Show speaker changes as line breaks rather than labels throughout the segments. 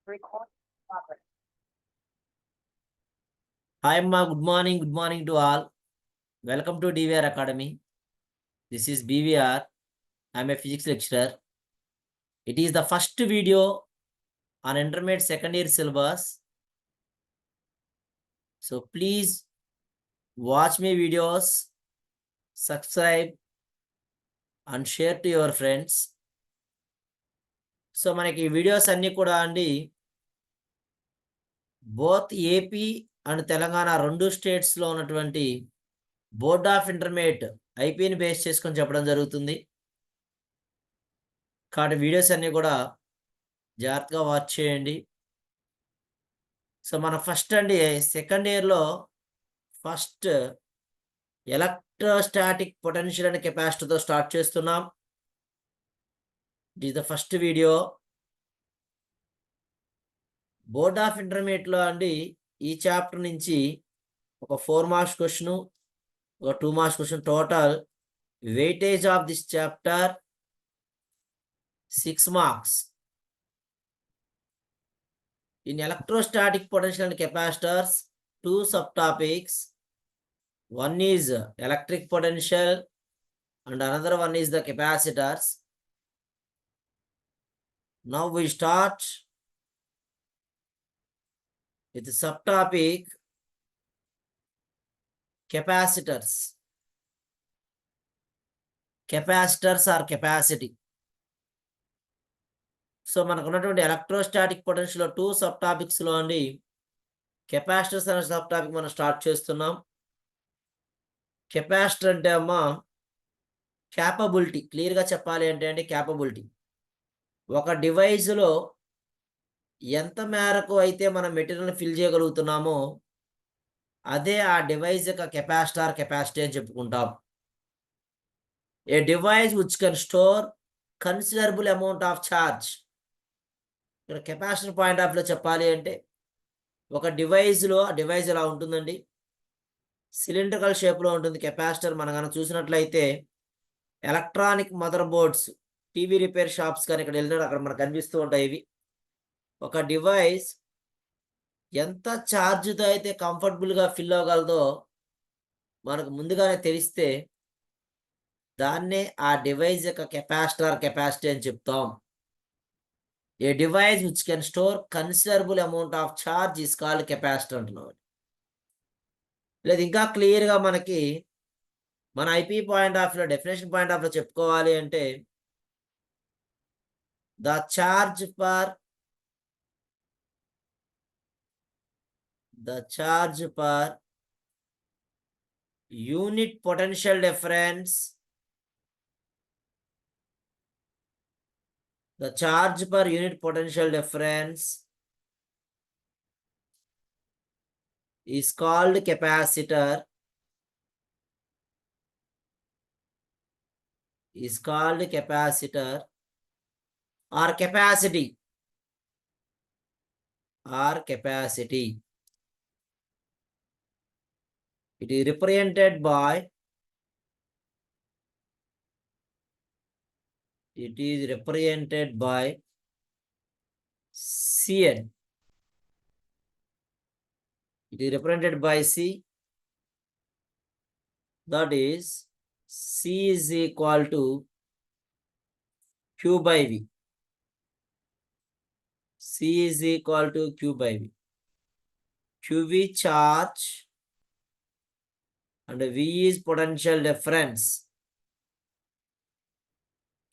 Record progress.
Hi, Ma. Good morning to all. Welcome to DVR Academy. This is BVR. I'm a physics lecturer. It is the first video on intermediate second year syllabus. So please watch my videos, subscribe and share to your friends. So మనకి videos అన్ని కూడా అండి both AP and Telangana రెండు స్టేట్స్లో ఉన్నటువంటి board of intermediate ఐపీని base చేసుకొని చెప్పడం జరుగుతుంది. కాబట్టి వీడియోస్ అన్నీ కూడా జాగ్రత్తగా వాచ్ చేయండి. సో మన ఫస్ట్ అండి సెకండ్ ఇయర్లో ఫస్ట్ ఎలక్ట్రోస్టాటిక్ పొటెన్షియల్ అండ్ కెపాసిటీతో స్టార్ట్ చేస్తున్నాం. It is the first video. Board of ఇంటర్మీడియట్లో అండి ఈ చాప్టర్ నుంచి ఒక 4 మార్క్స్ క్వశ్చను, ఒక 2 marks question, total weightage of this chapter 6 marks. In electrostatic potential and capacitors, 2 subtopics. One is electric potential and another one is the capacitors. Now we start with the subtopic capacitors. Capacitors are capacity. So మనకు ఉన్నటువంటి electrostatic potential 2 sub టాపిక్స్లో అండి capacitors అనే sub topic మనం start చేస్తున్నాం. Capacitor అంటే అమ్మా capability. క్లియర్గా చెప్పాలి అంటే అండి క్యాపబిలిటీ. ఒక డివైస్లో ఎంత మేరకు అయితే మనం మెటీరియల్ని ఫిల్ చేయగలుగుతున్నామో అదే ఆ డివైస్ యొక్క కెపాసిటీ అని చెప్పుకుంటాం. A device which can store considerable amount of charge. ఇక్కడ కెపాసిటర్ పాయింట్ ఆఫ్ లో చెప్పాలి అంటే ఒక డివైస్లో ఆ డివైస్ ఎలా ఉంటుందండి, సిలిండ్రికల్ షేప్లో ఉంటుంది కెపాసిటర్. మనం కనుక చూసినట్లయితే electronic mother boards, TV repair shops కానీ ఇక్కడ వెళ్ళినాడు అక్కడ మనకు కనిపిస్తూ ఉంటాయి. ఇవి ఒక డివైస్ ఎంత ఛార్జ్తో అయితే కంఫర్టబుల్గా ఫిల్ అవ్వగలదో మనకు ముందుగానే తెలిస్తే దాన్నే ఆ డివైస్ యొక్క కెపాసిటీ అని చెప్తాం. A device which can store considerable amount of charge is called capacitor అంటున్నాం. లేదు ఇంకా క్లియర్గా మనకి మన ఐపీ పాయింట్ ఆఫ్ లో, డెఫినేషన్ పాయింట్ ఆఫ్ లో చెప్పుకోవాలి అంటే the charge per unit potential difference, the charge per unit potential difference is called capacitor, or capacity. It is represented by Cn. It is represented by C. That is C is equal to Q by V. C is equal to Q by V. QV charge and V is potential difference.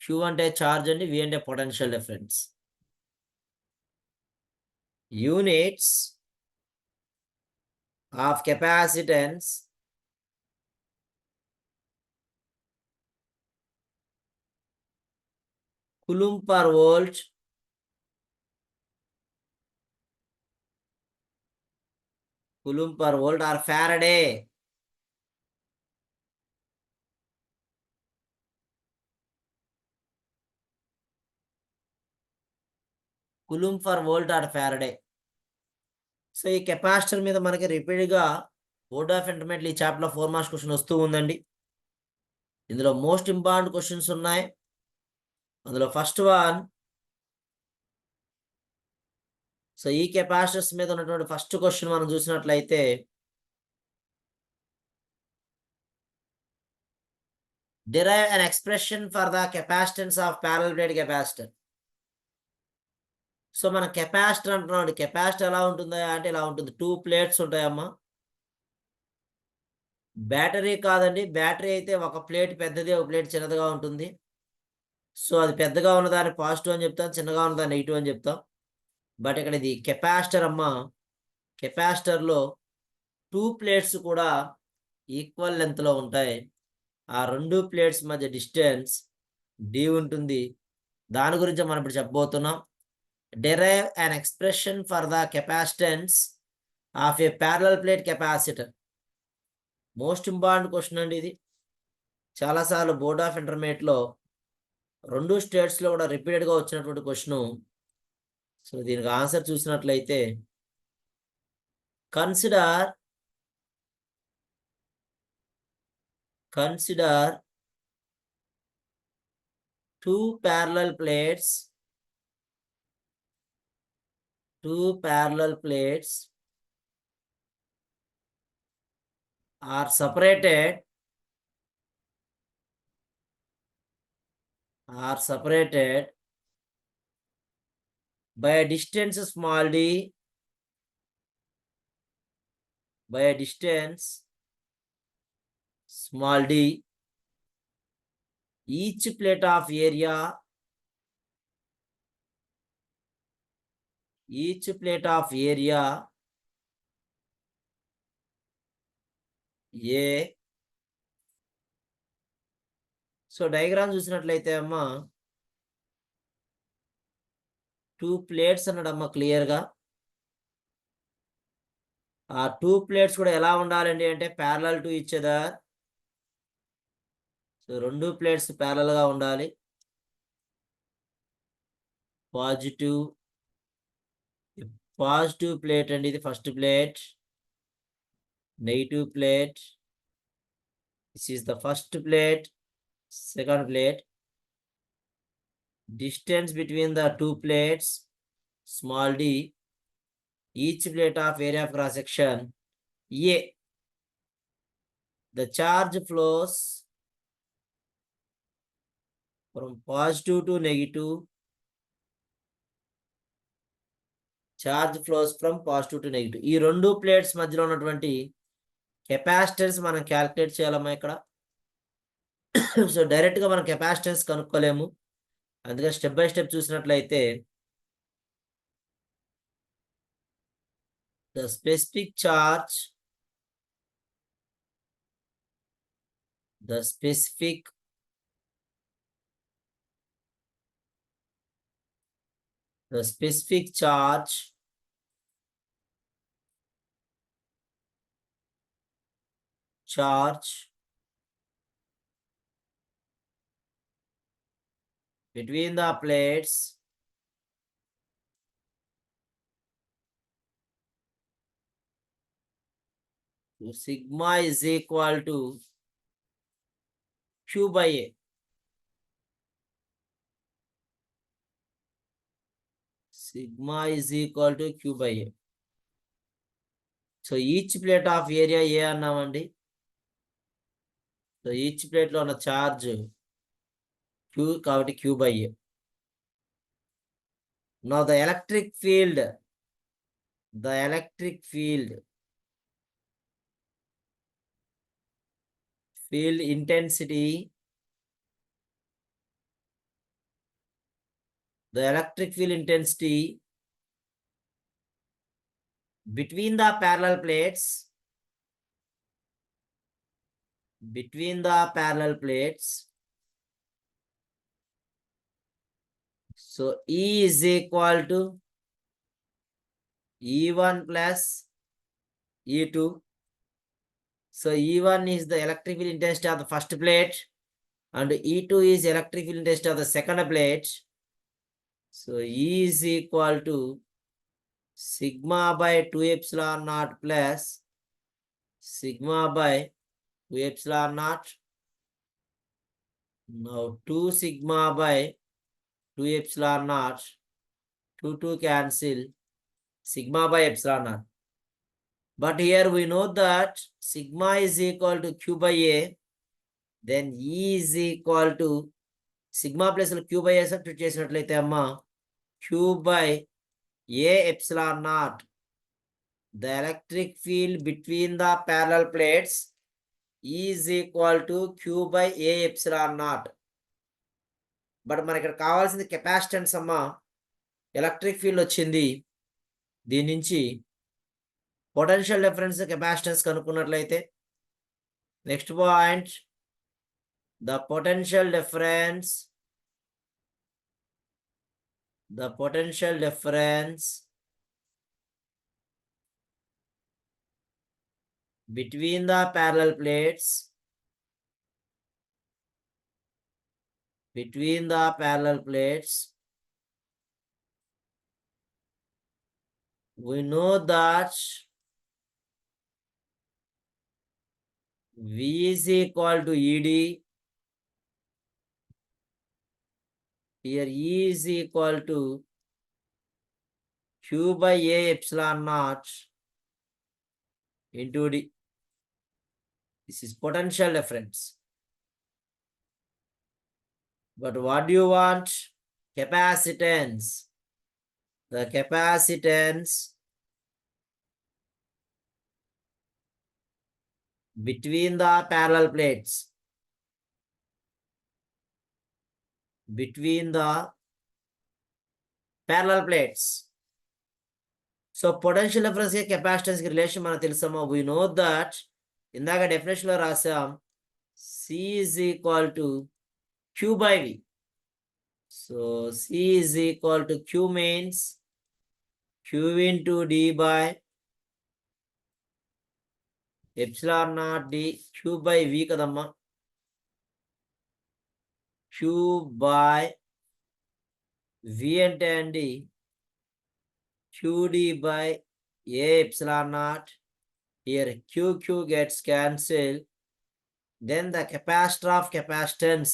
Q అంటే charge and V అంటే potential difference. Units of capacitance Coulomb per volt, or Faraday. Coulomb per volt or Faraday. So ఈ capacitor మీద మనకి రిపీట్గా board of intermediate ఈ చాప్టర్లో 4 marks question వస్తూ ఉందండి. ఇందులో మోస్ట్ ఇంపార్టెంట్ క్వశ్చన్స్ ఉన్నాయి. అందులో ఫస్ట్ వన్, సో ఈ కెపాసిటర్స్ మీద ఉన్నటువంటి ఫస్ట్ క్వశ్చన్ మనం చూసినట్లయితే derive an expression for the capacitance of parallel plate capacitor. So మన కెపాసిటర్ అంటున్నాడు. కెపాసిటర్ ఎలా ఉంటుందా అంటే ఇలా ఉంటుంది. 2 ప్లేట్స్ ఉంటాయమ్మా. బ్యాటరీ కాదండి. బ్యాటరీ అయితే ఒక ప్లేట్ పెద్దది, ఒక ప్లేట్ చిన్నదిగా ఉంటుంది. సో అది పెద్దగా ఉన్నదాన్ని పాజిటివ్ అని చెప్తాం, చిన్నగా ఉన్నదాన్ని నెగిటివ్ అని చెప్తాం. బట్ ఇక్కడ ఇది కెపాసిటర్ అమ్మా. కెపాసిటర్లో 2 ప్లేట్స్ కూడా ఈక్వల్ లెంత్లో ఉంటాయి. ఆ 2 ప్లేట్స్ మధ్య డిస్టెన్స్ d ఉంటుంది. దాని గురించి మనం ఇప్పుడు చెప్పబోతున్నాం. derive an expression for the capacitance of a parallel plate capacitor. Most important question అండి ఇది. చాలాసార్లు బోర్డ్ ఆఫ్ ఇంటర్మీడియట్లో 2 స్టేట్స్లో కూడా రిపీటెడ్గా వచ్చినటువంటి క్వశ్చను. సో దీనికి ఆన్సర్ చూసినట్లయితే consider 2 parallel plates are separated by a distance small d, each plate of area A. So diagram చూసినట్లయితే అమ్మా 2 ప్లేట్స్ అన్నాడమ్మా క్లియర్గా. ఆ 2 ప్లేట్స్ కూడా ఎలా ఉండాలండి అంటే parallel to each other. So 2 plates ప్యారలల్గా ఉండాలి. పాజిటివ్ ప్లేట్ అండి ఇది first plate. Negative plate. This is the first plate. Second plate. Distance between the 2 plates small d, each plate of area of cross section A. The charge flows from positive to negative. ఈ 2 plates మధ్యలో ఉన్నటువంటి capacitance మనం calculate చేయాలమ్మా ఇక్కడ. So డైరెక్ట్గా మనం capacitance కనుక్కోలేము. అందుకని step by step చూసినట్లయితే the specific charge between the plates sigma is equal to Q by A. Sigma is equal to Q by A. So each plate of area A అన్నామండి. So each ప్లేట్లో ఉన్న charge Q కాబట్టి Q by A. Now the electric field intensity, between the parallel plates so E is equal to E1 plus E2. So E1 is the electric field intensity of the first plate and E2 is electric field intensity of the second plate. So E is equal to sigma by 2 epsilon naught plus sigma by 2 epsilon naught. Now 2 sigma by 2 epsilon naught, 2 cancel. sigma by epsilon naught. But here we know that sigma is equal to q by a, then E is equal to sigma plus q by a substitute చేసినట్లయితే అమ్మా q by a epsilon naught. The electric field between the parallel plates is equal to q by a epsilon naught. But మనకి ఇక్కడ కావాల్సింది capacitance అమ్మా. Electric field వచ్చింది, దీని నుంచి potential difference capacitance కనుక్కున్నట్లయితే next point the potential difference between the parallel plates we know that V is equal to ED. Here E is equal to q by a epsilon naught into D. This is potential difference. But what do you want? Capacitance. The capacitance between the parallel plates. So potential difference capacitance relation మనకు తెలుసమ్మా. We know that ఇందాక definition లో రాసాం C is equal to Q by V. So C is equal to Q means Q into D by epsilon naught D. Q by V కదమ్మా. Q by V అంటే అండి QD by A epsilon naught. Here Q gets cancelled. Then the capacitor of capacitance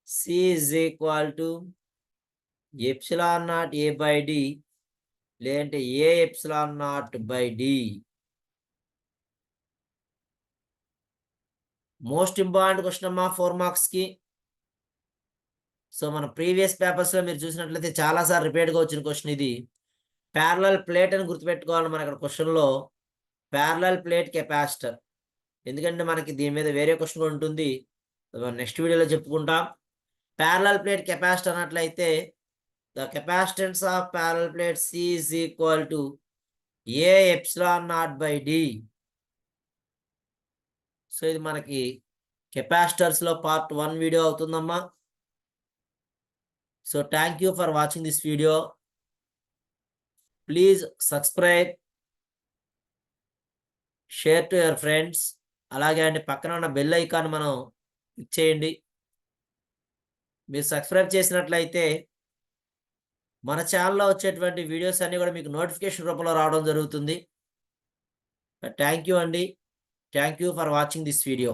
C is equal to epsilon naught A by D, లేదంటే A epsilon naught by D. Most important question అమ్మా 4 marks కి. So మన previous papers లో మీరు చూసినట్లయితే చాలాసార్లు రిపీట్గా వచ్చిన question ఇది. ప్యారలల్ ప్లేట్ అని గుర్తుపెట్టుకోవాలి మన ఇక్కడ క్వశ్చన్లో. ప్యారలల్ ప్లేట్ కెపాసిటర్, ఎందుకంటే మనకి దీని మీద వేరే క్వశ్చన్ కూడా ఉంటుంది, నెక్స్ట్ వీడియోలో చెప్పుకుంటాం. ప్యారలల్ ప్లేట్ కెపాసిటర్ అన్నట్లయితే the capacitance of parallel plate C is equal to A epsilon naught by D. So ఇది మనకి కెపాసిటర్స్ లో పార్ట్ 1 వీడియో అవుతుందమ్మా. So thank you for watching this video. Please subscribe, share to your friends. అలాగే అండి పక్కన ఉన్న bell icon మనం click చేయండి. మీరు సబ్స్క్రైబ్ చేసినట్లయితే మన ఛానల్లో వచ్చేటువంటి వీడియోస్ అన్నీ కూడా మీకు నోటిఫికేషన్ రూపంలో రావడం జరుగుతుంది. థ్యాంక్ యూ అండి. Thank you for watching this video.